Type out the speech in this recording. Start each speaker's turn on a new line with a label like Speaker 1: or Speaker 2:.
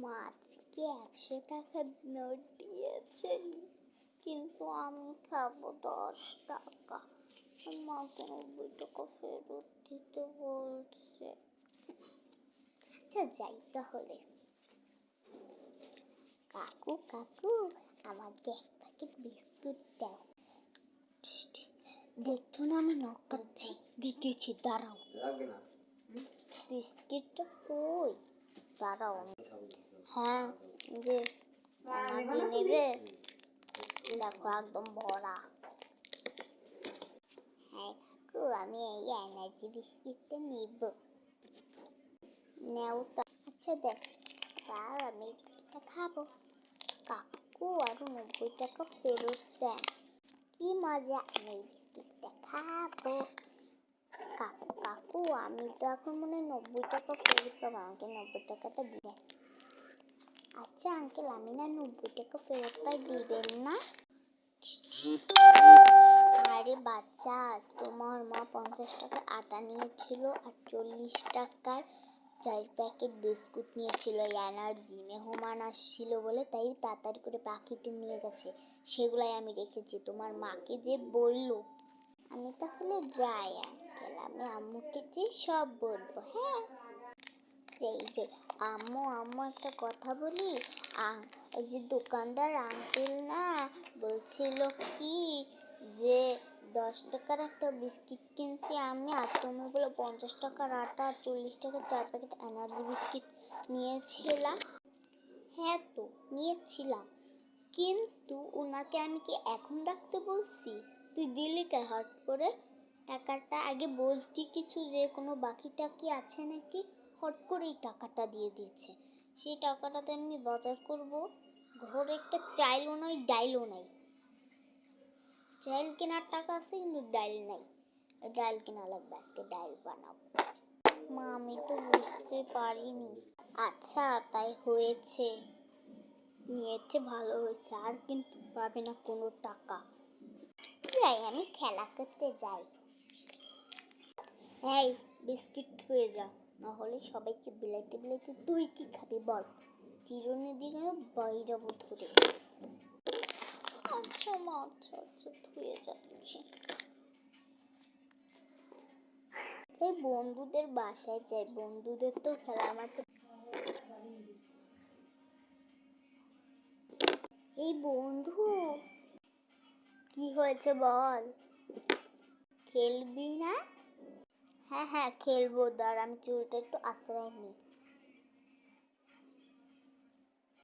Speaker 1: মা আজকে 100 টাকার নোট দিয়েছেন, কিন্তু আমি খাবো 10 টাকা। মাকে 90 টাকা ফেরত দিতে বলছে। আচ্ছা যাই তাহলে। কাকু কাকু, আমাকে 1 প্যাকেট বিস্কুট দাও। দেখছো না আমি নক করছি, দিতেছি, দাঁড়াও। বিস্কিটটা কই? দাঁড়াও। হ্যাঁ, যে এনার্জি নেবে, দেখো একদম ভরা। হ্যাঁ কাকু, আমি এই এনার্জি বিস্কিটটা নিব। নেও তো। আচ্ছা দেখ, তাও আমি এটা খাবো। কাকু আরো 90 টাকা ফেরত দেন। কি মজা, আমি বিস্কিটটা খাবো। কাকু কাকু, আমি তো এখন মনে হয় 90 টাকা ফেরত পাবো, আমাকে 90 টাকাটা দিবেন। আচ্ছা আঙ্কেল, আমি না 90 টাকা ফেরত পাই, দিবেন না? আরে বাচ্চা, তোমার মা 50 টাকার আটা নিয়েছিল আর 40 টাকার 4 প্যাকেট বিস্কুট নিয়েছিল। এনার্জি মেহমান আসছিল বলে তাই তাড়াতাড়ি করে প্যাকেটে নিয়ে গেছে, সেগুলাই আমি রেখেছি। তোমার মাকে যে বললো। আমি তাহলে যাই আঙ্কেল, আমি আম্মুকে যে সব বলবো। হ্যাঁ, এই যে আম্মু আম্মু একটা কথা বলি। ওই যে দোকানদার আঙ্কেল না বলছিল কি যে 10 টাকার একটা বিস্কিট কিনছি আমি, আর তুমি বলে 50 টাকার আটা আর 40 টাকার 4 প্যাকেট এনার্জি বিস্কিট নিয়েছিলাম। হ্যাঁ তো নিয়েছিলাম, কিন্তু ওনাকে আমি কি এখন রাখতে বলছি? তুই দিলি কে হট করে টাকাটা? আগে বলতি কিছু যে কোনো বাকি টাকি আছে নাকি? হট করে এই টাকাটা দিয়ে দিয়েছে। সেই টাকাটাতে আমি বাজার করব, ঘরে একটা চাইলও নাই ডাইলও নাই। চাইল কেনার টাকা আছে কিন্তু ডাইল নাই, ডাইল কেনা লাগবে, আজকে ডাইল বানাবো। মা আমি তো বুঝতে পারিনি। আচ্ছা তাই হয়েছে, নিয়েছে ভালো হয়েছে, আর কিন্তু পাবে না কোনো টাকা। যাই, আমি খেলা করতে যাই। এই বিস্কিট হয়ে যা, নাহলে সবাইকে বিলাইতে বিলাইতে তুই কি খাবি বল? চিরুনি দিয়ে বাইরাবো ধরে। আচ্ছা মা, আচ্ছা আচ্ছা ধুয়ে যাচ্ছি। সেই বন্ধুদের বাসায় যাই, বন্ধুদের তো খেলা। আমার তো এই বন্ধু, কি হয়েছে বল? খেলবি না? হ্যাঁ হ্যাঁ খেলবো, দাঁড়া আমি চুলটা একটু আশ্রয় নিই।